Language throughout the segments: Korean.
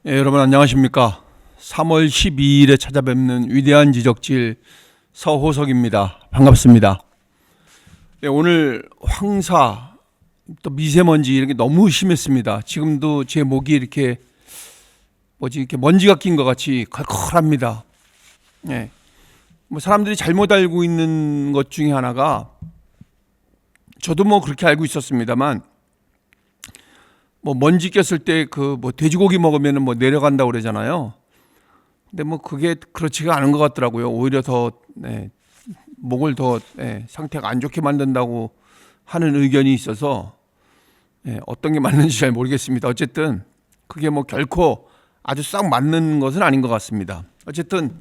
여러분 안녕하십니까? 3월 12일에 찾아뵙는 위대한 지적질 서호석입니다. 반갑습니다. 오늘 황사, 또 미세먼지 이런 게 너무 심했습니다. 지금도 제 목이 이렇게 이렇게 먼지가 낀 것 같이 컬컬합니다. 뭐 사람들이 잘못 알고 있는 것 중에 하나가, 저도 뭐 그렇게 알고 있었습니다만, 먼지 꼈을 때 돼지고기 먹으면 내려간다고 그러잖아요. 근데 그게 그렇지가 않은 것 같더라고요. 오히려 더 목을 더 상태가 안 좋게 만든다고 하는 의견이 있어서 어떤 게 맞는지 잘 모르겠습니다. 어쨌든 그게 결코 아주 싹 맞는 것은 아닌 것 같습니다. 어쨌든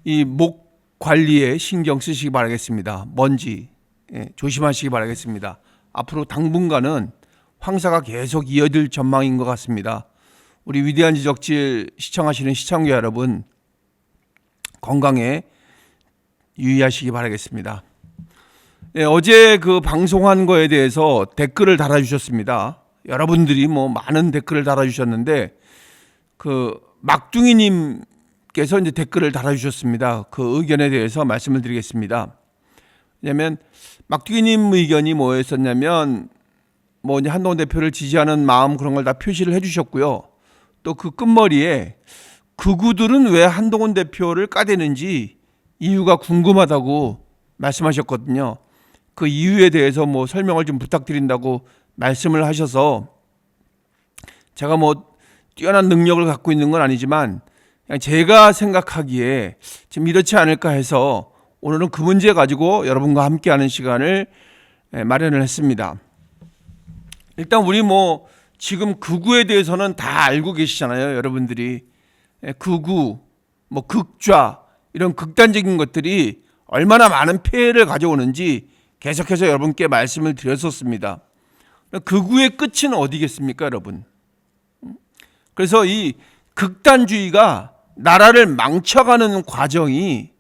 이 목 관리에 신경 쓰시기 바라겠습니다. 먼지 조심하시기 바라겠습니다. 앞으로 당분간은 황사가 계속 이어질 전망인 것 같습니다. 우리 위대한 지적질 시청하시는 시청자 여러분, 건강에 유의하시기 바라겠습니다. 어제 그 방송한 거에 대해서 댓글을 달아주셨습니다. 여러분들이 많은 댓글을 달아주셨는데, 막둥이님께서 이제 댓글을 달아주셨습니다. 그 의견에 대해서 말씀을 드리겠습니다. 왜냐하면 막둥이님 의견이 뭐였었냐면, 이제 한동훈 대표를 지지하는 마음 그런 걸 다 표시를 해주셨고요. 또 그 끝머리에 극우들은 왜 한동훈 대표를 까대는지 이유가 궁금하다고 말씀하셨거든요. 그 이유에 대해서 설명을 좀 부탁드린다고 말씀을 하셔서, 제가 뛰어난 능력을 갖고 있는 건 아니지만 그냥 제가 생각하기에 좀 이렇지 않을까 해서 오늘은 그 문제 가지고 여러분과 함께하는 시간을 마련을 했습니다. 일단 우리 지금 극우에 대해서는 다 알고 계시잖아요. 여러분들이 극우, 극좌 이런 극단적인 것들이 얼마나 많은 폐해를 가져오는지 계속해서 여러분께 말씀을 드렸었습니다. 극우의 끝은 어디겠습니까, 여러분? 그래서 이 극단주의가 나라를 망쳐가는 과정이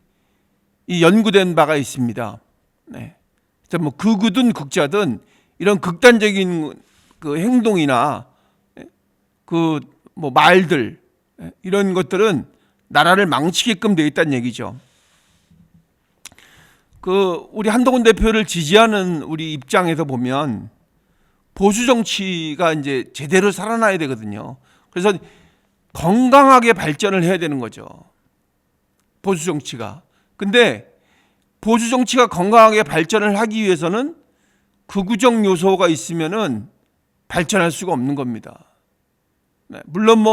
연구된 바가 있습니다. 그래서 극우든 극좌든 이런 극단적인 그 행동이나 말들 이런 것들은 나라를 망치게끔 되어 있다는 얘기죠. 우리 한동훈 대표를 지지하는 우리 입장에서 보면 보수 정치가 이제 제대로 살아나야 되거든요. 그래서 건강하게 발전을 해야 되는 거죠. 보수 정치가. 근데 보수 정치가 건강하게 발전을 하기 위해서는 극우적 요소가 있으면은 발전할 수가 없는 겁니다. 물론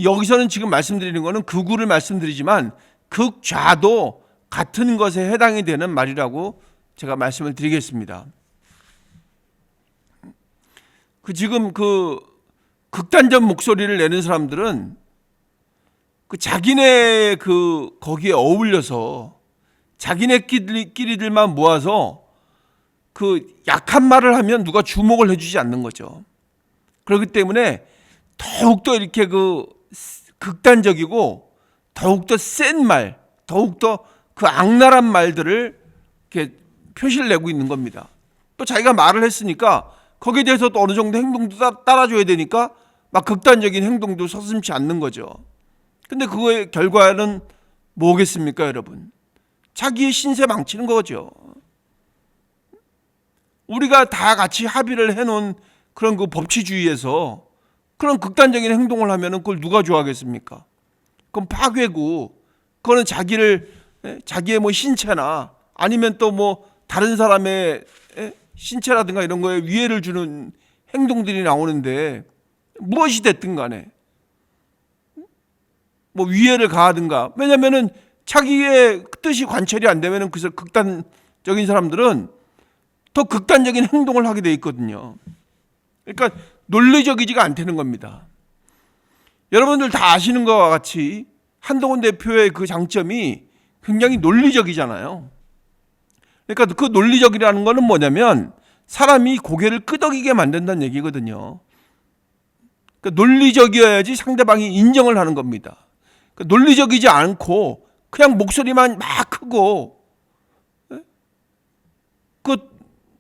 여기서는 지금 말씀드리는 거는 극우를 말씀드리지만 극좌도 같은 것에 해당이 되는 말이라고 제가 말씀을 드리겠습니다. 지금 극단적 목소리를 내는 사람들은 자기네 거기에 어울려서 자기네끼리들만 모아서 약한 말을 하면 누가 주목을 해주지 않는 거죠. 그렇기 때문에 더욱더 이렇게 극단적이고 더욱더 센 말, 더욱더 악랄한 말들을 이렇게 표시를 내고 있는 겁니다. 또 자기가 말을 했으니까 거기에 대해서 또 어느 정도 행동도 따라줘야 되니까 극단적인 행동도 서슴지 않는 거죠. 근데 그거의 결과는 뭐겠습니까, 여러분? 자기의 신세 망치는 거죠. 우리가 다 같이 합의를 해놓은 그런 법치주의에서 그런 극단적인 행동을 하면은 그걸 누가 좋아하겠습니까? 그건 파괴고, 그거는 자기의 신체나 아니면 또 다른 사람의 신체라든가 이런 거에 위해를 주는 행동들이 나오는데, 무엇이 됐든 간에 위해를 가하든가, 왜냐면은 자기의 뜻이 관철이 안 되면은 그래서 극단적인 사람들은 더 극단적인 행동을 하게 돼 있거든요. 그러니까 논리적이지가 않다는 겁니다. 여러분들 다 아시는 것과 같이 한동훈 대표의 그 장점이 굉장히 논리적이잖아요. 그러니까 그 논리적이라는 거는 뭐냐면 사람이 고개를 끄덕이게 만든다는 얘기거든요. 그러니까 논리적이어야지 상대방이 인정을 하는 겁니다. 그러니까 논리적이지 않고 그냥 목소리만 막 크고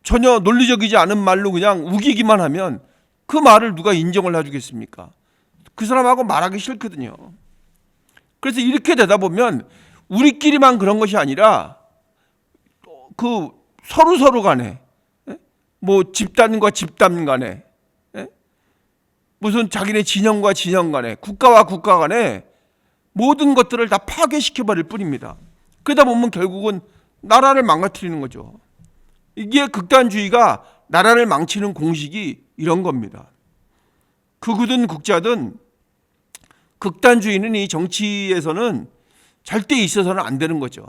전혀 논리적이지 않은 말로 그냥 우기기만 하면 그 말을 누가 인정을 해주겠습니까? 그 사람하고 말하기 싫거든요. 그래서 이렇게 되다 보면 우리끼리만 그런 것이 아니라 그 서로 간에 뭐 집단과 집단 간에 무슨 자기네 진영과 진영 간에 국가와 국가 간에 모든 것들을 다 파괴시켜버릴 뿐입니다. 그러다 보면 결국은 나라를 망가뜨리는 거죠. 이게 극단주의가 나라를 망치는 공식이 이런 겁니다. 극우든 국자든 극단주의는 이 정치에서는 절대 있어서는 안 되는 거죠.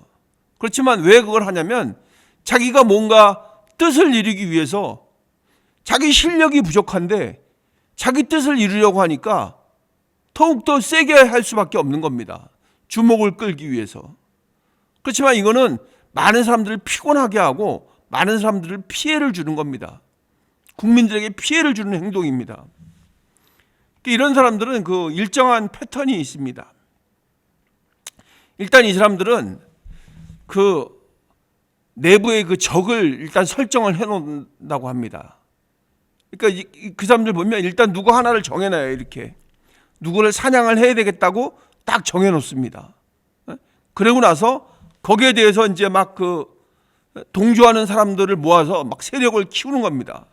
그렇지만 왜 그걸 하냐면 자기가 뭔가 뜻을 이루기 위해서 자기 실력이 부족한데 자기 뜻을 이루려고 하니까 더욱더 세게 할 수밖에 없는 겁니다. 주목을 끌기 위해서. 그렇지만 이거는 많은 사람들을 피곤하게 하고 많은 사람들을 피해를 주는 겁니다. 국민들에게 피해를 주는 행동입니다. 이런 사람들은 그 일정한 패턴이 있습니다. 일단 이 사람들은 그 내부의 그 적을 일단 설정을 해놓는다고 합니다. 그러니까 그 사람들 보면 일단 누구 하나를 정해놔요. 이렇게 누구를 사냥을 해야 되겠다고 딱 정해놓습니다. 그러고 나서 거기에 대해서 이제 막 그 동조하는 사람들을 모아서 막 세력을 키우는 겁니다.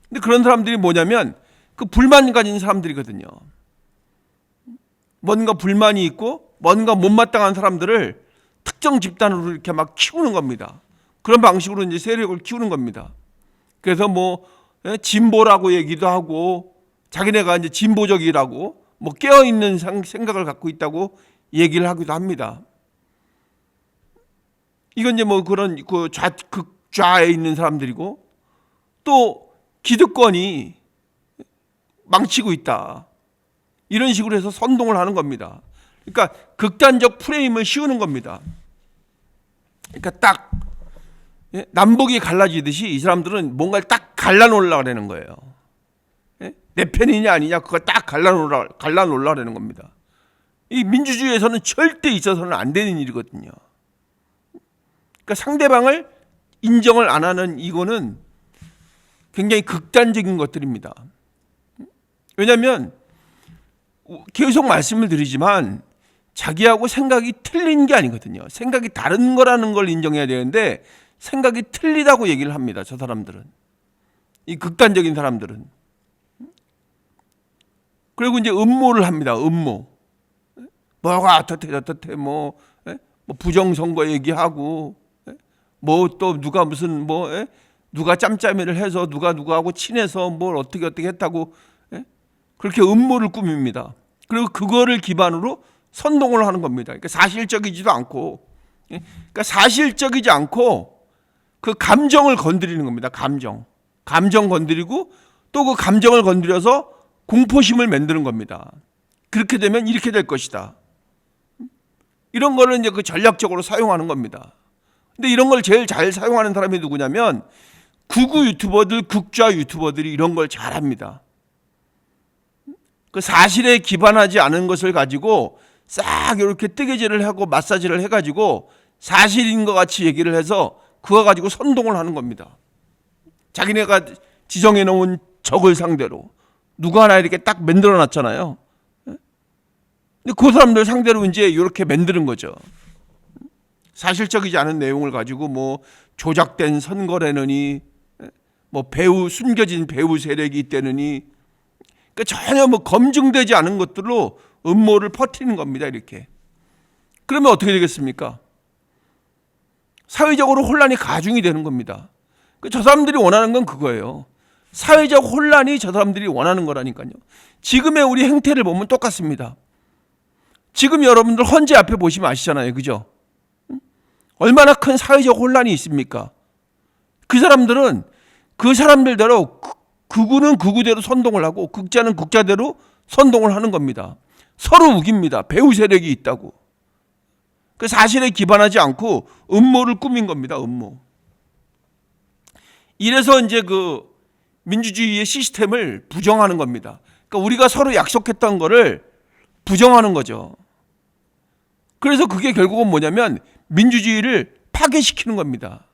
근데 그런 사람들이 뭐냐면 그 불만 가진 사람들이거든요. 뭔가 불만이 있고 뭔가 못마땅한 사람들을 특정 집단으로 이렇게 막 키우는 겁니다. 그런 방식으로 이제 세력을 키우는 겁니다. 그래서 뭐 진보라고 얘기도 하고 자기네가 이제 진보적이라고 뭐 깨어있는 생각을 갖고 있다고 얘기를 하기도 합니다. 이건 이제 뭐 그런 그 극좌에 있는 사람들이고 또 기득권이 망치고 있다. 이런 식으로 해서 선동을 하는 겁니다. 그러니까 극단적 프레임을 씌우는 겁니다. 그러니까 딱 남북이 갈라지듯이 이 사람들은 뭔가를 딱 갈라놓으려고 하는 거예요. 내 편이냐 아니냐 그거 딱 갈라놓으려고 하는 겁니다. 이 민주주의에서는 절대 있어서는 안 되는 일이거든요. 그러니까 상대방을 인정을 안 하는 이거는 굉장히 극단적인 것들입니다. 왜냐하면 계속 말씀을 드리지만 자기하고 생각이 틀린 게 아니거든요. 생각이 다른 거라는 걸 인정해야 되는데 생각이 틀리다고 얘기를 합니다. 저 사람들은. 이 극단적인 사람들은. 그리고 이제 음모를 합니다. 음모. 뭐가 어떻게 뭐 부정선거 얘기하고 뭐 또 누가 무슨 뭐 누가 짬짬이를 해서 누가하고 친해서 뭘 어떻게 했다고 그렇게 음모를 꾸밉니다. 그리고 그거를 기반으로 선동을 하는 겁니다. 그러니까 사실적이지도 않고, 그러니까 사실적이지 않고 그 감정을 건드리는 겁니다. 감정 건드리고 또 그 감정을 건드려서 공포심을 만드는 겁니다. 그렇게 되면 이렇게 될 것이다. 이런 거를 이제 그 전략적으로 사용하는 겁니다. 근데 이런 걸 제일 잘 사용하는 사람이 누구냐면 극우 유튜버들, 극좌 유튜버들이 이런 걸 잘합니다. 그 사실에 기반하지 않은 것을 가지고 싹 이렇게 뜨개질을 하고 마사지를 해가지고 사실인 것 같이 얘기를 해서 그거 가지고 선동을 하는 겁니다. 자기네가 지정해 놓은 적을 상대로 누구 하나 이렇게 딱 만들어 놨잖아요. 근데 그 사람들 상대로 이제 이렇게 만드는 거죠. 사실적이지 않은 내용을 가지고 뭐 조작된 선거라느니 뭐 숨겨진 배후 세력이 있다느니 그러니까 전혀 뭐 검증되지 않은 것들로 음모를 퍼뜨리는 겁니다. 이렇게. 그러면 어떻게 되겠습니까? 사회적으로 혼란이 가중이 되는 겁니다. 저 사람들이 원하는 건 그거예요. 사회적 혼란이 저 사람들이 원하는 거라니까요. 지금의 우리 행태를 보면 똑같습니다. 지금 여러분들 헌재 앞에 보시면 아시잖아요. 그죠? 얼마나 큰 사회적 혼란이 있습니까? 그 사람들은 그 사람들대로 극우는 극우대로 선동을 하고 극자는 극자대로 선동을 하는 겁니다. 서로 우깁니다. 배후 세력이 있다고. 그 사실에 기반하지 않고 음모를 꾸민 겁니다. 음모. 이래서 이제 그 민주주의의 시스템을 부정하는 겁니다. 그러니까 우리가 서로 약속했던 거를 부정하는 거죠. 그래서 그게 결국은 뭐냐면 민주주의를 파괴시키는 겁니다.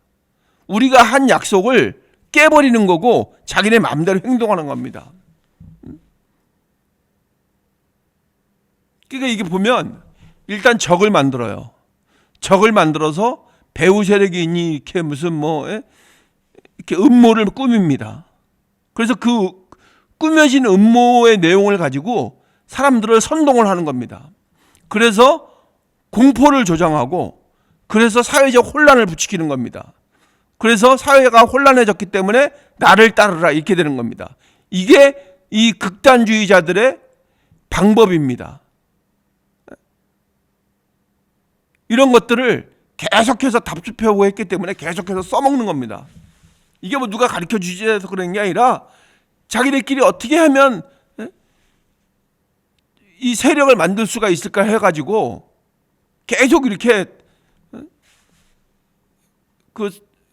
우리가 한 약속을 깨버리는 거고 자기네 마음대로 행동하는 겁니다. 그러니까 이게 보면 일단 적을 만들어요. 적을 만들어서 배후 세력이 이렇게 무슨 이렇게 음모를 꾸밉니다. 그래서 그 꾸며진 음모의 내용을 가지고 사람들을 선동을 하는 겁니다. 그래서 공포를 조장하고 그래서 사회적 혼란을 부추기는 겁니다. 그래서 사회가 혼란해졌기 때문에 나를 따르라 이렇게 되는 겁니다. 이게 이 극단주의자들의 방법입니다. 이런 것들을 계속해서 답습하고 했기 때문에 계속해서 써먹는 겁니다. 이게 뭐 누가 가르쳐 주지 해서 그런 게 아니라 자기들끼리 어떻게 하면 이 세력을 만들 수가 있을까 해가지고 계속 이렇게 그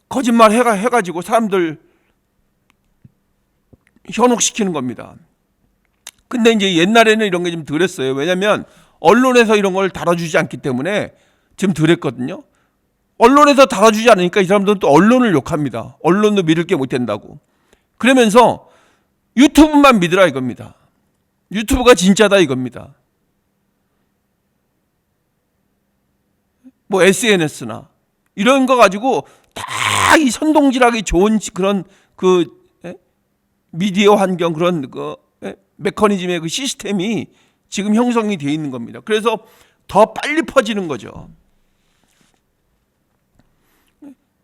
거짓말 해가지고 사람들 현혹시키는 겁니다. 근데 이제 옛날에는 이런 게 좀 덜했어요. 왜냐하면 언론에서 이런 걸 다뤄주지 않기 때문에 좀 덜했거든요. 언론에서 다뤄주지 않으니까 이 사람들은 또 언론을 욕합니다. 언론도 믿을 게 못 된다고. 그러면서 유튜브만 믿으라 이겁니다. 유튜브가 진짜다 이겁니다. 뭐 SNS나 이런 거 가지고 다 이 선동질하기 좋은 그런 그 미디어 환경 그런 그 메커니즘의 그 시스템이 지금 형성이 되어 있는 겁니다. 그래서 더 빨리 퍼지는 거죠.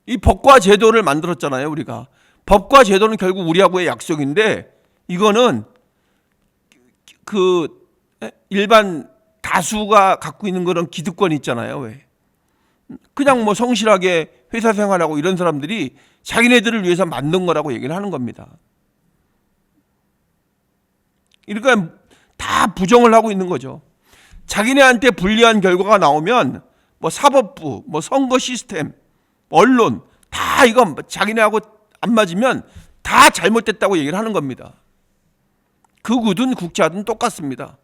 이 법과 제도를 만들었잖아요, 우리가. 법과 제도는 결국 우리하고의 약속인데 이거는 그 일반 다수가 갖고 있는 그런 기득권이 있잖아요. 왜? 그냥 뭐 성실하게 회사 생활하고 이런 사람들이 자기네들을 위해서 만든 거라고 얘기를 하는 겁니다. 그러니까 다 부정을 하고 있는 거죠. 자기네한테 불리한 결과가 나오면 뭐 사법부, 뭐 선거 시스템, 언론 다 이거 자기네하고 안 맞으면 다 잘못됐다고 얘기를 하는 겁니다. 극우든 국자든 똑같습니다.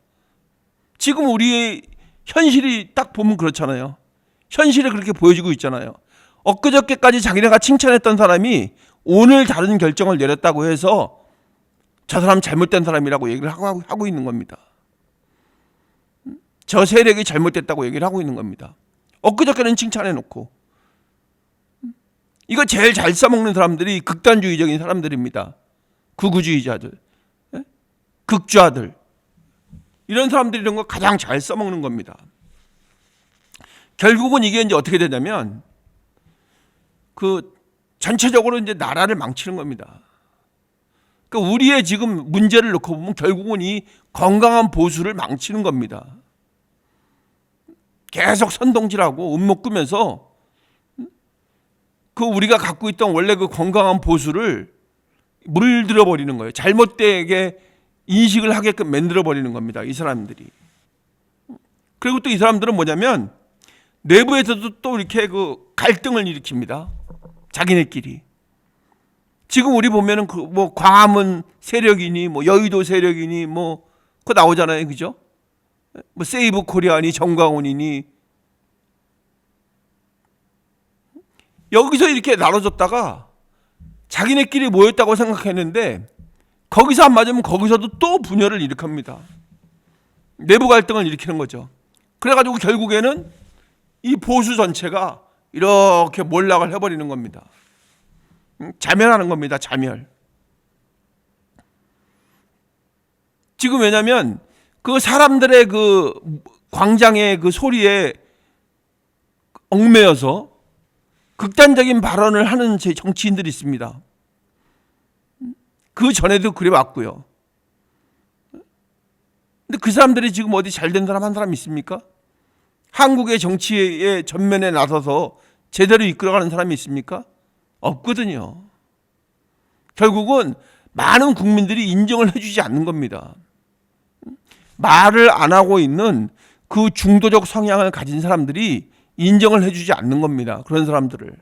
지금 우리 현실이 딱 보면 그렇잖아요. 현실에 그렇게 보여지고 있잖아요. 엊그저께까지 자기네가 칭찬했던 사람이 오늘 다른 결정을 내렸다고 해서 저 사람 잘못된 사람이라고 얘기를 하고 있는 겁니다. 저 세력이 잘못됐다고 얘기를 하고 있는 겁니다. 엊그저께는 칭찬해놓고. 이거 제일 잘 써먹는 사람들이 극단주의적인 사람들입니다. 극우주의자들, 극좌들. 이런 사람들이 이런 거 가장 잘 써먹는 겁니다. 결국은 이게 이제 어떻게 되냐면 그 전체적으로 이제 나라를 망치는 겁니다. 그러니까 우리의 지금 문제를 놓고 보면 결국은 이 건강한 보수를 망치는 겁니다. 계속 선동질하고 음모 꾸면서 그 우리가 갖고 있던 원래 그 건강한 보수를 물들어 버리는 거예요. 잘못되게 인식을 하게끔 만들어 버리는 겁니다. 이 사람들이. 그리고 또 이 사람들은 뭐냐면 내부에서도 또 이렇게 그 갈등을 일으킵니다. 자기네끼리. 지금 우리 보면은 그 뭐 광화문 세력이니 뭐 여의도 세력이니 뭐 그거 나오잖아요. 그죠? 뭐 세이브 코리아니 정광훈이니 여기서 이렇게 나눠졌다가 자기네끼리 모였다고 생각했는데 거기서 안 맞으면 거기서도 또 분열을 일으킵니다. 내부 갈등을 일으키는 거죠. 그래가지고 결국에는 이 보수 전체가 이렇게 몰락을 해버리는 겁니다. 자멸하는 겁니다. 자멸. 지금 왜냐하면 그 사람들의 그 광장의 그 소리에 얽매여서 극단적인 발언을 하는 제 정치인들이 있습니다. 그 전에도 그래 왔고요. 근데 그 사람들이 지금 어디 잘된 사람 한 사람 있습니까? 한국의 정치의 전면에 나서서 제대로 이끌어가는 사람이 있습니까? 없거든요. 결국은 많은 국민들이 인정을 해주지 않는 겁니다. 말을 안 하고 있는 그 중도적 성향을 가진 사람들이 인정을 해주지 않는 겁니다. 그런 사람들을.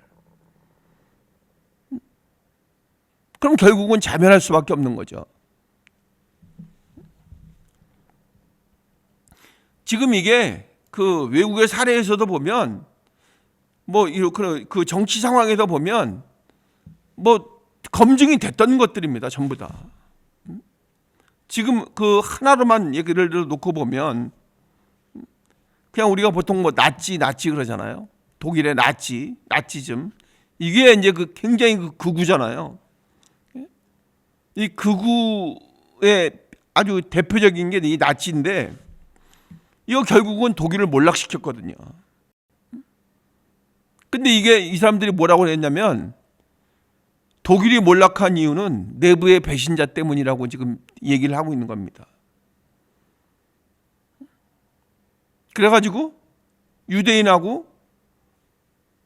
그럼 결국은 자멸할 수밖에 없는 거죠. 지금 이게 그 외국의 사례에서도 보면 뭐 그 정치 상황에서 보면 뭐 검증이 됐던 것들입니다. 전부 다. 지금 그 하나로만 얘기를 놓고 보면 그냥 우리가 보통 뭐 나치 그러잖아요. 독일의 나치즘. 이게 이제 그 굉장히 그 극우잖아요. 이 극우의 아주 대표적인 게 이 나치인데, 이거 결국은 독일을 몰락시켰거든요. 근데 이게 이 사람들이 뭐라고 했냐면, 독일이 몰락한 이유는 내부의 배신자 때문이라고 지금 얘기를 하고 있는 겁니다. 그래가지고 유대인을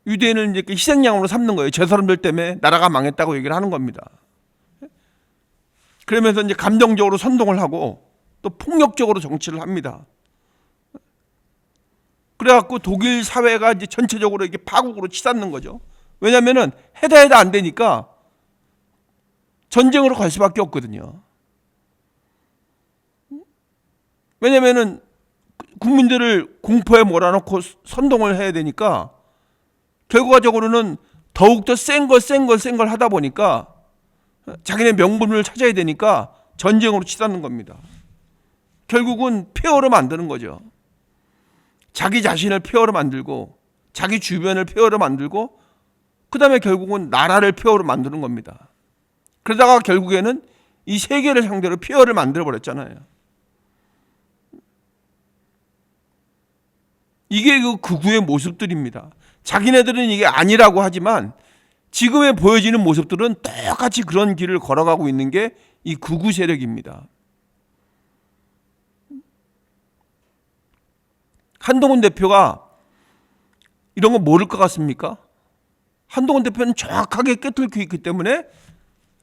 이제 희생양으로 삼는 거예요. 저 사람들 때문에 나라가 망했다고 얘기를 하는 겁니다. 그러면서 이제 감정적으로 선동을 하고 또 폭력적으로 정치를 합니다. 그래갖고 독일 사회가 이제 전체적으로 이게 파국으로 치닫는 거죠. 왜냐면은 해다 안 되니까 전쟁으로 갈 수밖에 없거든요. 왜냐면은 국민들을 공포에 몰아넣고 선동을 해야 되니까 결과적으로는 더욱더 센 걸 하다 보니까 자기네 명분을 찾아야 되니까 전쟁으로 치닫는 겁니다. 결국은 폐허로 만드는 거죠. 자기 자신을 폐허로 만들고 자기 주변을 폐허로 만들고 그다음에 결국은 나라를 폐허로 만드는 겁니다. 그러다가 결국에는 이 세계를 상대로 폐허를 만들어버렸잖아요. 이게 그 극우의 모습들입니다. 자기네들은 이게 아니라고 하지만 지금에 보여지는 모습들은 똑같이 그런 길을 걸어가고 있는 게 이 극우 세력입니다. 한동훈 대표가 이런 거 모를 것 같습니까? 한동훈 대표는 정확하게 꿰뚫고 있기 때문에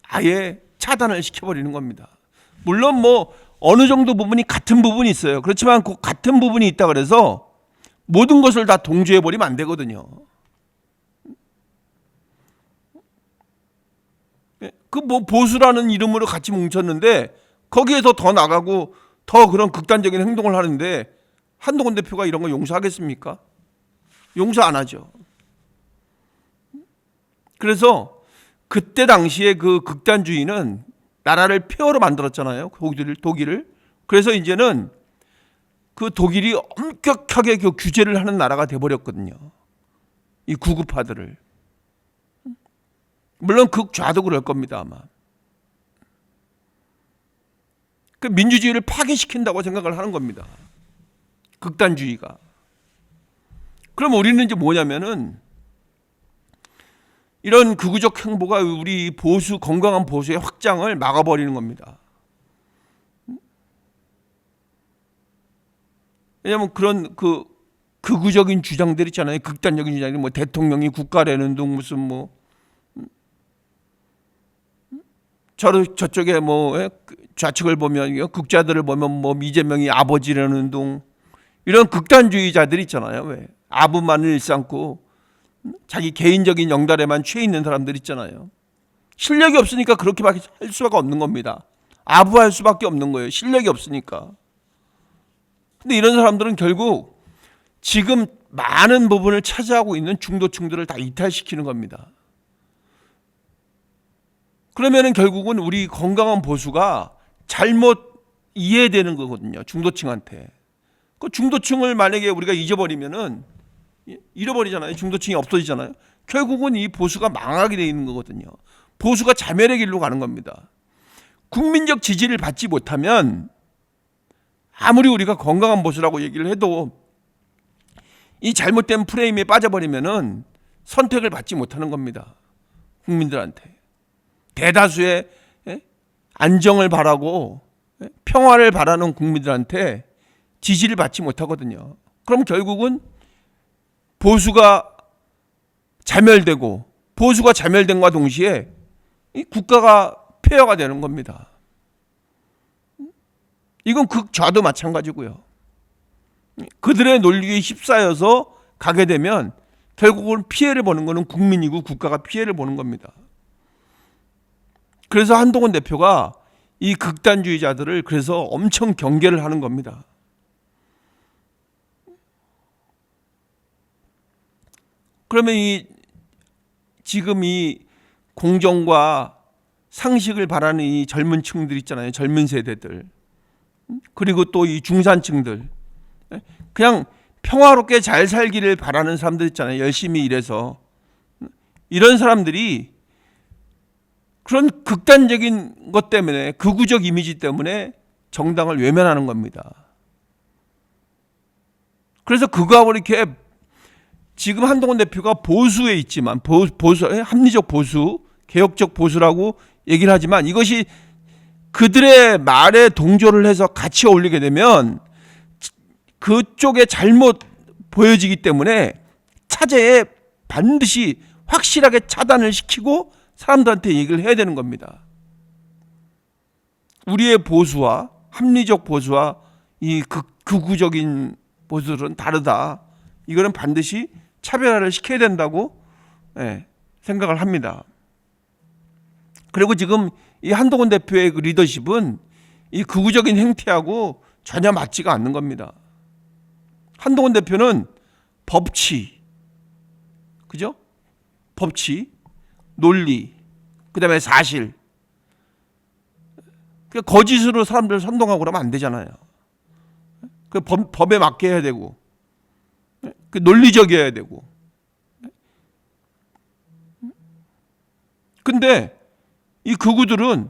아예 차단을 시켜버리는 겁니다. 물론 뭐 어느 정도 부분이 같은 부분이 있어요. 그렇지만 그 같은 부분이 있다 그래서 모든 것을 다 동조해버리면 안 되거든요. 그 뭐 보수라는 이름으로 같이 뭉쳤는데 거기에서 더 나가고 더 그런 극단적인 행동을 하는데 한동훈 대표가 이런 거 용서하겠습니까? 용서 안 하죠. 그래서 그때 당시에 그 극단주의는 나라를 폐허로 만들었잖아요. 독일을. 그래서 이제는 그 독일이 엄격하게 그 규제를 하는 나라가 돼버렸거든요. 이 구급파들을. 물론 극좌도 그럴 겁니다, 아마. 그 민주주의를 파괴시킨다고 생각을 하는 겁니다. 극단주의가. 그럼 우리는 이제 뭐냐면은 이런 극우적 행보가 우리 건강한 보수의 확장을 막아버리는 겁니다. 왜냐하면 그런 그 극우적인 주장들 있잖아요. 극단적인 주장이 뭐 대통령이 국가라는 둥 무슨 뭐 저쪽에 뭐 좌측을 보면 극자들을 보면 뭐 이재명이 아버지라는 둥 이런 극단주의자들 있잖아요. 왜 아부만을 일삼고 자기 개인적인 영달에만 취해 있는 사람들 있잖아요. 실력이 없으니까 그렇게밖에 할 수밖에 없는 겁니다. 아부할 수밖에 없는 거예요. 실력이 없으니까. 근데 이런 사람들은 결국 지금 많은 부분을 차지하고 있는 중도층들을 다 이탈시키는 겁니다. 그러면은 결국은 우리 건강한 보수가 잘못 이해되는 거거든요. 중도층한테. 그 중도층을 만약에 우리가 잃어버리잖아요. 중도층이 없어지잖아요. 결국은 이 보수가 망하게 돼 있는 거거든요. 보수가 자멸의 길로 가는 겁니다. 국민적 지지를 받지 못하면 아무리 우리가 건강한 보수라고 얘기를 해도 이 잘못된 프레임에 빠져버리면은 선택을 받지 못하는 겁니다. 국민들한테. 대다수의 안정을 바라고 평화를 바라는 국민들한테 지지를 받지 못하거든요. 그럼 결국은 보수가 자멸되고 보수가 자멸된과 동시에 이 국가가 폐허가 되는 겁니다. 이건 극좌도 마찬가지고요. 그들의 논리에 휩싸여서 가게 되면 결국은 피해를 보는 것은 국민이고 국가가 피해를 보는 겁니다. 그래서 한동훈 대표가 이 극단주의자들을 그래서 엄청 경계를 하는 겁니다. 그러면 지금 이 공정과 상식을 바라는 이 젊은 층들 있잖아요. 젊은 세대들. 그리고 또 이 중산층들. 그냥 평화롭게 잘 살기를 바라는 사람들 있잖아요. 열심히 일해서. 이런 사람들이 그런 극단적인 것 때문에, 극우적 이미지 때문에 정당을 외면하는 겁니다. 그래서 그거하고 이렇게 지금 한동훈 대표가 보수에 있지만, 합리적 보수, 개혁적 보수라고 얘기를 하지만, 이것이 그들의 말에 동조를 해서 같이 어울리게 되면 그쪽에 잘못 보여지기 때문에 차제에 반드시 확실하게 차단을 시키고 사람들한테 얘기를 해야 되는 겁니다. 우리의 보수와, 합리적 보수와 이 극우적인 보수들은 다르다. 이거는 반드시 차별화를 시켜야 된다고 생각을 합니다. 그리고 지금 이 한동훈 대표의 그 리더십은 이 극우적인 행태하고 전혀 맞지가 않는 겁니다. 한동훈 대표는 법치, 그죠? 법치, 논리, 그다음에 사실. 거짓으로 사람들을 선동하고 그러면 안 되잖아요. 법에 맞게 해야 되고, 논리적이어야 되고. 근데 이 극우들은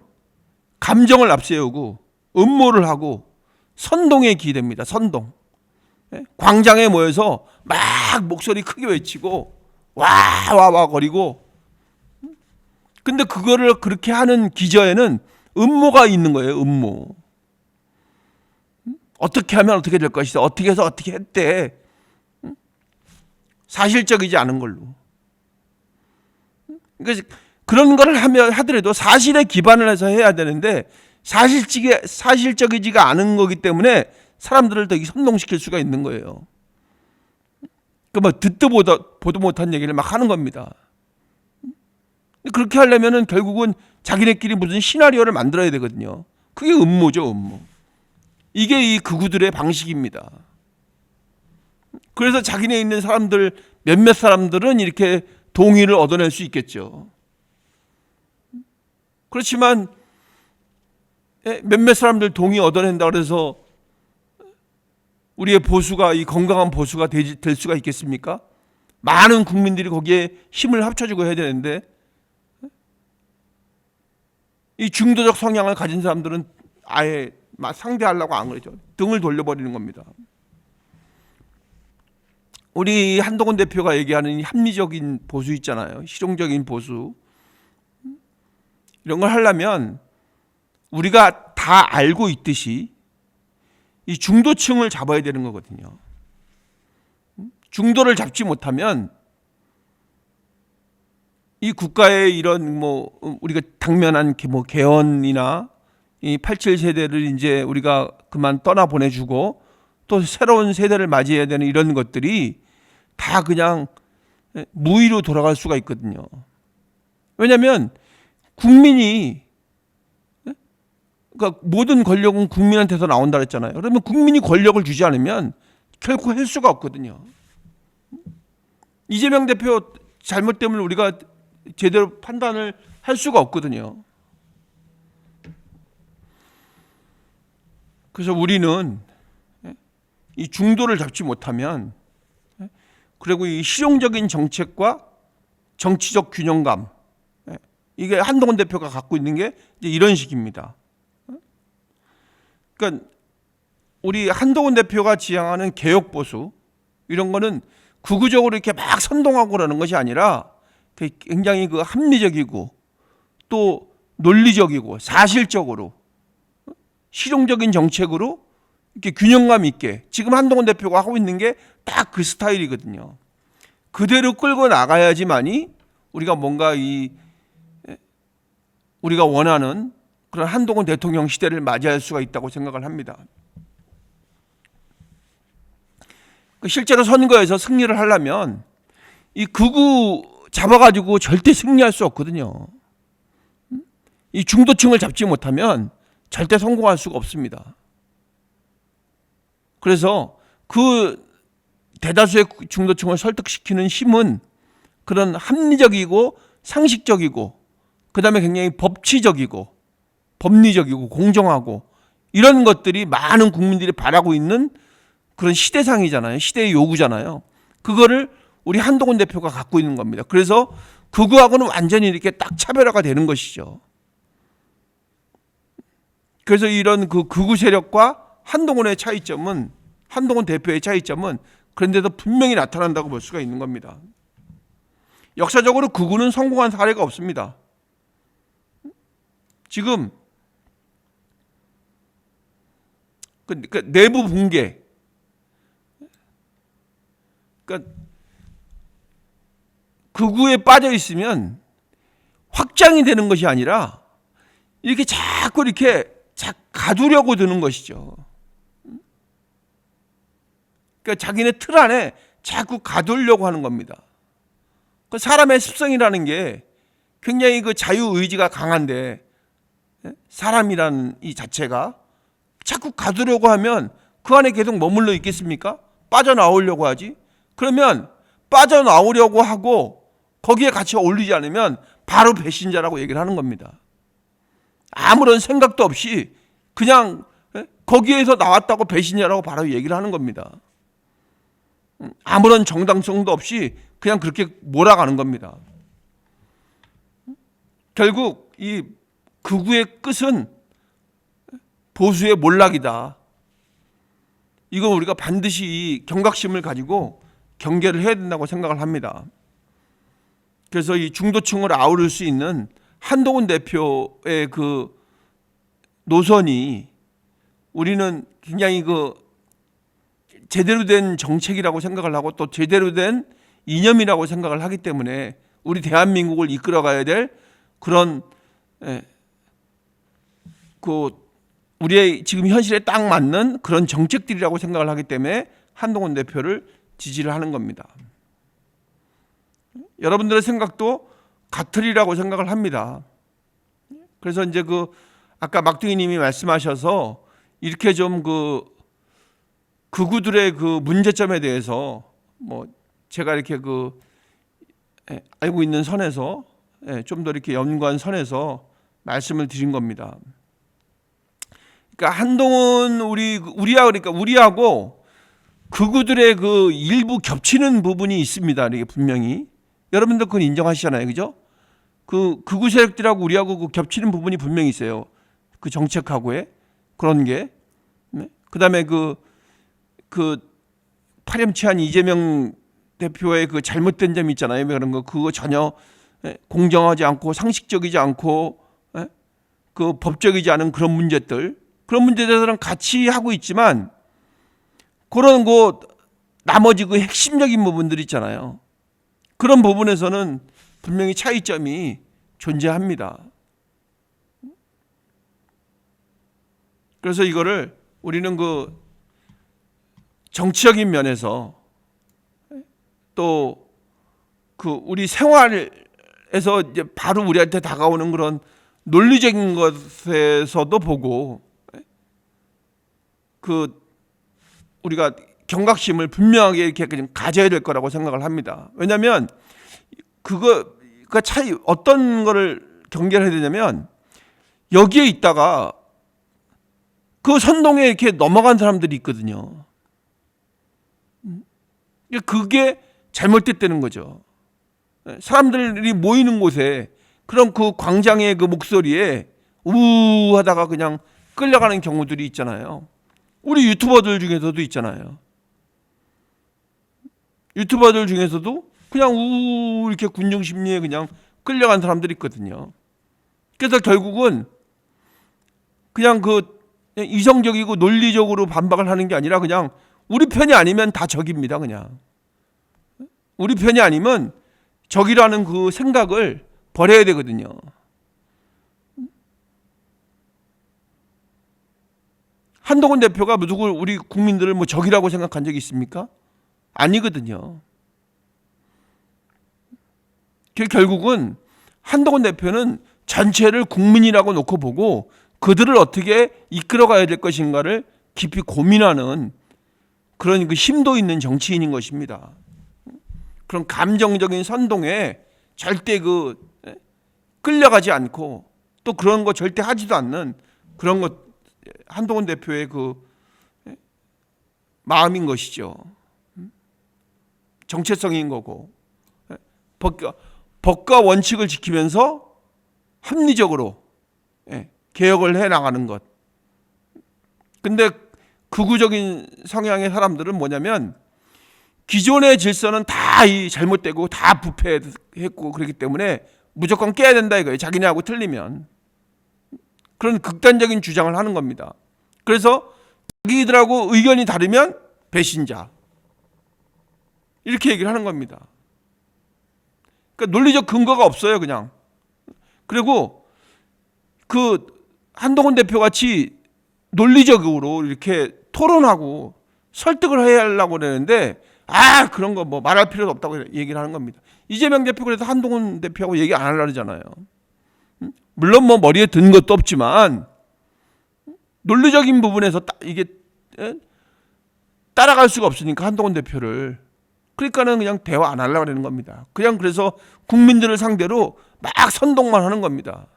감정을 앞세우고 음모를 하고 선동에 기대입니다. 선동. 광장에 모여서 막 목소리 크게 외치고 와 거리고. 근데 그거를 그렇게 하는 기저에는 음모가 있는 거예요. 음모. 어떻게 하면 어떻게 될 것이다. 어떻게 해서 어떻게 했대. 사실적이지 않은 걸로. 그러니까 그런 걸 하더라도 사실에 기반을 해서 해야 되는데 사실적이지가 않은 거기 때문에 사람들을 더 선동시킬 수가 있는 거예요. 뭐 듣도 보도 못한 얘기를 막 하는 겁니다. 그렇게 하려면은 결국은 자기네끼리 무슨 시나리오를 만들어야 되거든요. 그게 음모죠, 음모. 이게 이 극우들의 방식입니다. 그래서 자기네 있는 사람들, 몇몇 사람들은 이렇게 동의를 얻어낼 수 있겠죠. 그렇지만 몇몇 사람들 동의 얻어낸다 그래서 우리의 보수가, 이 건강한 보수가 될 수가 있겠습니까? 많은 국민들이 거기에 힘을 합쳐주고 해야 되는데, 이 중도적 성향을 가진 사람들은 아예 상대하려고 안 그러죠. 등을 돌려버리는 겁니다. 우리 한동훈 대표가 얘기하는 이 합리적인 보수 있잖아요. 실용적인 보수. 이런 걸 하려면 우리가 다 알고 있듯이 이 중도층을 잡아야 되는 거거든요. 중도를 잡지 못하면 이 국가의 이런 우리가 당면한 개헌이나 이 87 세대를 이제 우리가 그만 떠나 보내주고 또 새로운 세대를 맞이해야 되는 이런 것들이 다 그냥 무의로 돌아갈 수가 있거든요. 왜냐하면 국민이, 그러니까 모든 권력은 국민한테서 나온다 그랬잖아요. 그러면 국민이 권력을 주지 않으면 결코 할 수가 없거든요. 이재명 대표 잘못 때문에 우리가 제대로 판단을 할 수가 없거든요. 그래서 우리는 이 중도를 잡지 못하면, 그리고 이 실용적인 정책과 정치적 균형감, 이게 한동훈 대표가 갖고 있는 게 이제 이런 식입니다. 그러니까 우리 한동훈 대표가 지향하는 개혁 보수, 이런 거는 극우적으로 이렇게 막 선동하고 그러는 것이 아니라 굉장히 그 합리적이고 또 논리적이고 사실적으로 실용적인 정책으로 이렇게 균형감 있게, 지금 한동훈 대표가 하고 있는 게 딱 그 스타일이거든요. 그대로 끌고 나가야지만이 우리가 뭔가 우리가 원하는 그런 한동훈 대통령 시대를 맞이할 수가 있다고 생각을 합니다. 실제로 선거에서 승리를 하려면 이 극우 잡아가지고 절대 승리할 수 없거든요. 이 중도층을 잡지 못하면 절대 성공할 수가 없습니다. 그래서 그 대다수의 중도층을 설득시키는 힘은 그런 합리적이고 상식적이고, 그 다음에 굉장히 법치적이고 법리적이고 공정하고, 이런 것들이 많은 국민들이 바라고 있는 그런 시대상이잖아요. 시대의 요구잖아요. 그거를 우리 한동훈 대표가 갖고 있는 겁니다. 그래서 극우하고는 완전히 이렇게 딱 차별화가 되는 것이죠. 그래서 이런 그 극우 세력과 한동훈의 차이점은, 한동훈 대표의 차이점은 그런데도 분명히 나타난다고 볼 수가 있는 겁니다. 역사적으로 극우는 성공한 사례가 없습니다. 지금 그러니까 내부 붕괴, 그러니까 극우에 빠져 있으면 확장이 되는 것이 아니라 이렇게 자꾸 이렇게 가두려고 드는 것이죠. 그러니까 자기네 틀 안에 자꾸 가두려고 하는 겁니다. 그 사람의 습성이라는 게 굉장히 그 자유의지가 강한데, 사람이라는 이 자체가 자꾸 가두려고 하면 그 안에 계속 머물러 있겠습니까? 빠져나오려고 하지. 그러면 빠져나오려고 하고 거기에 같이 어울리지 않으면 바로 배신자라고 얘기를 하는 겁니다. 아무런 생각도 없이 그냥 거기에서 나왔다고 배신자라고 바로 얘기를 하는 겁니다. 아무런 정당성도 없이 그냥 그렇게 몰아가는 겁니다. 결국 이 극우의 끝은 보수의 몰락이다. 이거 우리가 반드시 경각심을 가지고 경계를 해야 된다고 생각을 합니다. 그래서 이 중도층을 아우를 수 있는 한동훈 대표의 그 노선이 우리는 굉장히 그 제대로 된 정책이라고 생각을 하고 또 제대로 된 이념이라고 생각을 하기 때문에 우리 대한민국을 이끌어가야 될 그런 그 우리의 지금 현실에 딱 맞는 그런 정책들이라고 생각을 하기 때문에 한동훈 대표를 지지를 하는 겁니다. 여러분들의 생각도 같으리라고 생각을 합니다. 그래서 이제 그 아까 막둥이 님이 말씀하셔서 이렇게 좀 그 극우들의 그 문제점에 대해서 뭐 제가 이렇게 그 알고 있는 선에서 좀 더 이렇게 연구한 선에서 말씀을 드린 겁니다. 그러니까 한동훈 우리하고 극우들의 그 일부 겹치는 부분이 있습니다. 이게 분명히 여러분들 그건 인정하시잖아요, 그죠? 그 극우 세력들하고 우리하고 그 겹치는 부분이 분명히 있어요. 그 정책하고의 그런 게. 그다음에 그 파렴치한 이재명 대표의 그 잘못된 점이 있잖아요. 그런 거 그거 전혀 공정하지 않고 상식적이지 않고 그 법적이지 않은 그런 문제들은 같이 하고 있지만 그런 거 나머지 그 핵심적인 부분들 있잖아요. 그런 부분에서는 분명히 차이점이 존재합니다. 그래서 이거를 우리는 그 정치적인 면에서 또 그 우리 생활에서 이제 바로 우리한테 다가오는 그런 논리적인 것에서도 보고 그 우리가 경각심을 분명하게 이렇게 가져야 될 거라고 생각을 합니다. 왜냐하면 그거가 차이 어떤 거를 경계를 해야 되냐면 여기에 있다가 그 선동에 이렇게 넘어간 사람들이 있거든요. 그게 잘못됐다는 거죠. 사람들이 모이는 곳에 그런 그 광장의 그 목소리에 우하다가 그냥 끌려가는 경우들이 있잖아요. 우리 유튜버들 중에서도 있잖아요. 유튜버들 중에서도 그냥 이렇게 군중 심리에 그냥 끌려간 사람들이 있거든요. 그래서 결국은 그냥 그 이성적이고 논리적으로 반박을 하는 게 아니라 그냥 우리 편이 아니면 다 적입니다. 그냥 우리 편이 아니면 적이라는 그 생각을 버려야 되거든요. 한동훈 대표가 누굴 우리 국민들을 뭐 적이라고 생각한 적이 있습니까? 아니거든요. 결국은 한동훈 대표는 전체를 국민이라고 놓고 보고 그들을 어떻게 이끌어가야 될 것인가를 깊이 고민하는 그런 그 심도 있는 정치인인 것입니다. 그런 감정적인 선동에 절대 끌려가지 않고 또 그런 거 절대 하지도 않는 그런 것 한동훈 대표의 마음인 것이죠. 정체성인 거고, 법과 원칙을 지키면서 합리적으로 개혁을 해 나가는 것. 근데 극우적인 성향의 사람들은 뭐냐면 기존의 질서는 다 잘못되고 다 부패했고 그렇기 때문에 무조건 깨야 된다 이거예요. 자기네하고 틀리면. 그런 극단적인 주장을 하는 겁니다. 그래서 자기들하고 의견이 다르면 배신자. 이렇게 얘기를 하는 겁니다. 그러니까 논리적 근거가 없어요, 그냥. 그리고 그 한동훈 대표 같이 논리적으로 이렇게 토론하고 설득을 해야 하려고 그러는데 그런 거 뭐 말할 필요도 없다고 얘기를 하는 겁니다. 이재명 대표 그래서 한동훈 대표하고 얘기 안 하려고 그러잖아요. 물론 뭐 머리에 든 것도 없지만 논리적인 부분에서 이게 따라갈 수가 없으니까 한동훈 대표를. 그러니까는 그냥 대화 안 하려고 그러는 겁니다. 그냥 그래서 국민들을 상대로 막 선동만 하는 겁니다.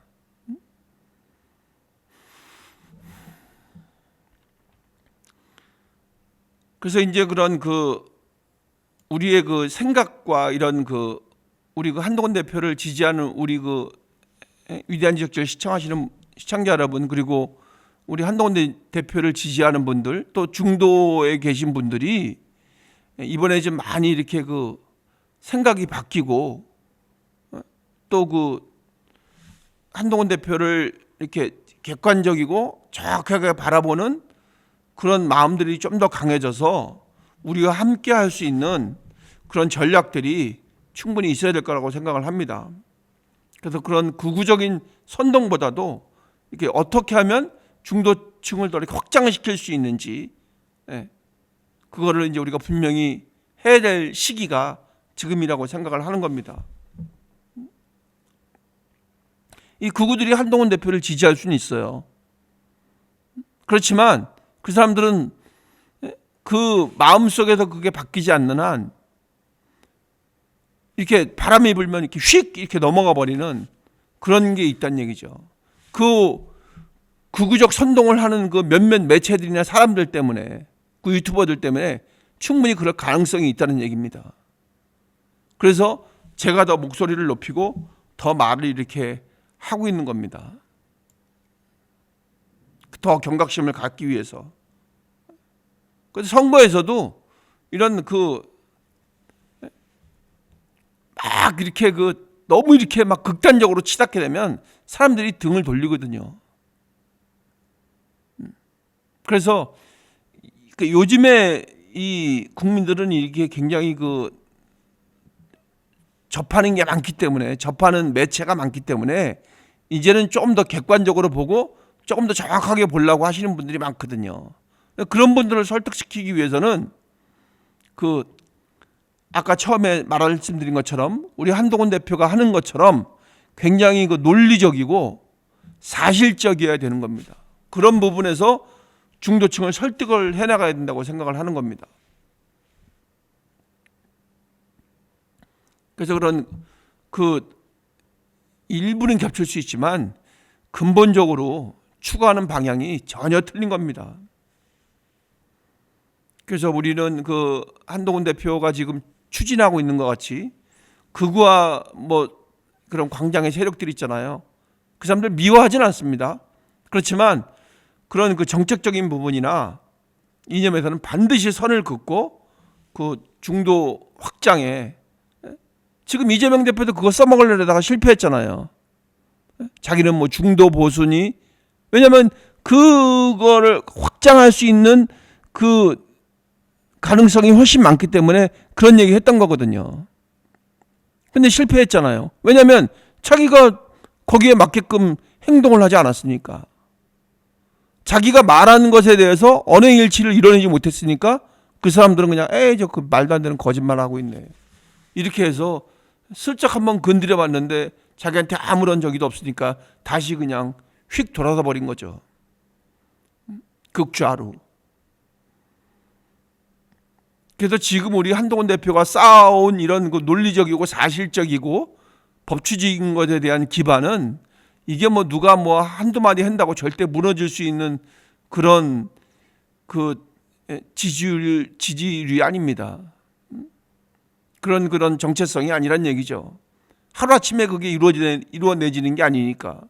그래서 이제 그런 우리의 생각과 이런 우리 한동훈 대표를 지지하는 우리 위대한 지적절 시청하시는 시청자 여러분, 그리고 우리 한동훈 대표를 지지하는 분들, 또 중도에 계신 분들이 이번에 좀 많이 이렇게 생각이 바뀌고 또 한동훈 대표를 이렇게 객관적이고 정확하게 바라보는 그런 마음들이 좀 더 강해져서 우리가 함께 할 수 있는 그런 전략들이 충분히 있어야 될 거라고 생각을 합니다. 그래서 그런 극우적인 선동보다도 이렇게 어떻게 하면 중도층을 더 이렇게 확장시킬 수 있는지, 그거를 이제 우리가 분명히 해야 될 시기가 지금이라고 생각을 하는 겁니다. 이 극우들이 한동훈 대표를 지지할 수는 있어요. 그렇지만 그 사람들은 그 마음속에서 그게 바뀌지 않는 한 이렇게 바람이 불면 이렇게 휙 이렇게 넘어가 버리는 그런 게 있다는 얘기죠. 극우적 선동을 하는 몇몇 매체들이나 사람들 때문에, 유튜버들 때문에 충분히 그럴 가능성이 있다는 얘기입니다. 그래서 제가 더 목소리를 높이고 더 말을 이렇게 하고 있는 겁니다. 더 경각심을 갖기 위해서. 그래서 선거에서도 이런 막 이렇게 너무 이렇게 막 극단적으로 치닫게 되면 사람들이 등을 돌리거든요. 그래서 요즘에 이 국민들은 이게 굉장히 접하는 게 많기 때문에, 접하는 매체가 많기 때문에 이제는 조금 더 객관적으로 보고 조금 더 정확하게 보려고 하시는 분들이 많거든요. 그런 분들을 설득시키기 위해서는 아까 처음에 말씀드린 것처럼 우리 한동훈 대표가 하는 것처럼 굉장히 논리적이고 사실적이어야 되는 겁니다. 그런 부분에서 중도층을 설득을 해나가야 된다고 생각을 하는 겁니다. 그래서 그런 일부는 겹칠 수 있지만 근본적으로 추구하는 방향이 전혀 틀린 겁니다. 그래서 우리는 한동훈 대표가 지금 추진하고 있는 것 같이 극우와 그런 광장의 세력들이 있잖아요. 그 사람들 미워하지는 않습니다. 그렇지만 그런 정책적인 부분이나 이념에서는 반드시 선을 긋고 중도 확장에, 지금 이재명 대표도 그거 써먹으려다가 실패했잖아요. 자기는 중도 보수니, 왜냐하면 그거를 확장할 수 있는 가능성이 훨씬 많기 때문에 그런 얘기 했던 거거든요. 근데 실패했잖아요. 왜냐하면 자기가 거기에 맞게끔 행동을 하지 않았으니까. 자기가 말하는 것에 대해서 언행일치를 이뤄내지 못했으니까 그 사람들은 그냥 저 말도 안 되는 거짓말하고 있네. 이렇게 해서 슬쩍 한번 건드려 봤는데 자기한테 아무런 적이도 없으니까 다시 그냥 휙 돌아서 버린 거죠. 극좌로. 그래서 지금 우리 한동훈 대표가 쌓아온 이런 논리적이고 사실적이고 법치적인 것에 대한 기반은 이게 누가 한두 마디 한다고 절대 무너질 수 있는 그런 지지율이 아닙니다. 그런 정체성이 아니란 얘기죠. 하루아침에 그게 이루어내지는 게 아니니까.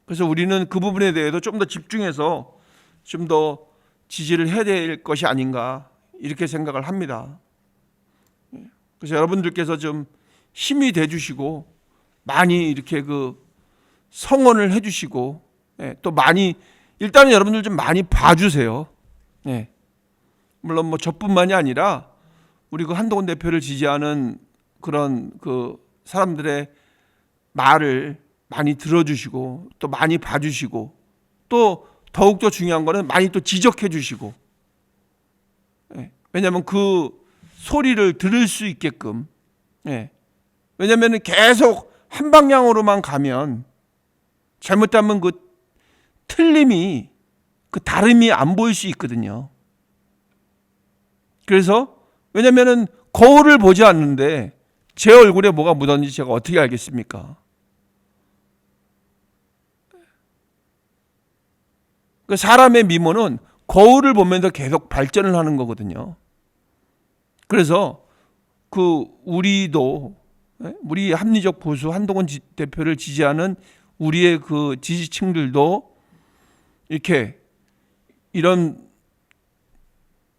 그래서 우리는 그 부분에 대해서 좀 더 집중해서 좀 더 지지를 해야 될 것이 아닌가 이렇게 생각을 합니다. 그래서 여러분들께서 좀 힘이 돼 주시고 많이 이렇게 그 성원을 해 주시고 또 많이 일단은 여러분들 좀 많이 봐주세요. 물론 뭐 저뿐만이 아니라 우리 그 한동훈 대표를 지지하는 그런 그 사람들의 말을 많이 들어주시고 또 많이 봐주시고 또 더욱더 중요한 거는 많이 또 지적해 주시고 왜냐하면 그 소리를 들을 수 있게끔 왜냐하면 계속 한 방향으로만 가면 잘못하면 그 틀림이 그 다름이 안 보일 수 있거든요. 그래서 왜냐하면 거울을 보지 않는데 제 얼굴에 뭐가 묻었는지 제가 어떻게 알겠습니까? 그 사람의 미모는 거울을 보면서 계속 발전을 하는 거거든요. 그래서 그 우리도 우리 합리적 보수 한동훈 대표를 지지하는 우리의 그 지지층들도 이렇게 이런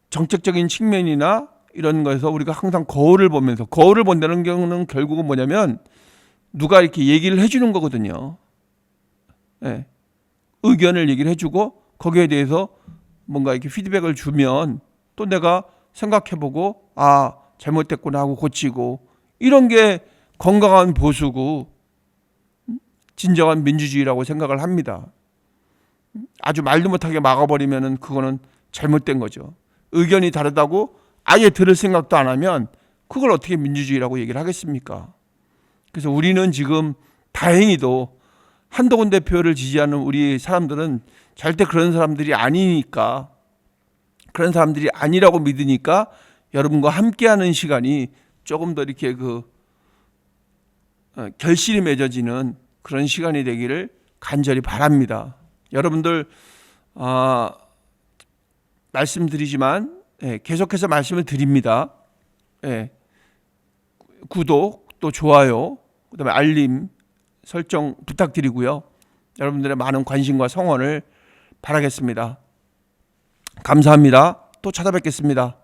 정책적인 측면이나 이런 거에서 우리가 항상 거울을 보면서 거울을 본다는 경우는 결국은 뭐냐면 누가 이렇게 얘기를 해주는 거거든요. 의견을 얘기를 해주고 거기에 대해서 뭔가 이렇게 피드백을 주면 또 내가 생각해보고 아 잘못됐구나 하고 고치고 이런 게 건강한 보수고 진정한 민주주의라고 생각을 합니다. 아주 말도 못하게 막아버리면은 그거는 잘못된 거죠. 의견이 다르다고 아예 들을 생각도 안 하면 그걸 어떻게 민주주의라고 얘기를 하겠습니까? 그래서 우리는 지금 다행히도 한동훈 대표를 지지하는 우리 사람들은 절대 그런 사람들이 아니니까 그런 사람들이 아니라고 믿으니까 여러분과 함께하는 시간이 조금 더 이렇게 그 결실이 맺어지는 그런 시간이 되기를 간절히 바랍니다. 여러분들 말씀드리지만 계속해서 말씀을 드립니다. 구독 또 좋아요 그다음에 알림 설정 부탁드리고요. 여러분들의 많은 관심과 성원을 바라겠습니다. 감사합니다. 또 찾아뵙겠습니다.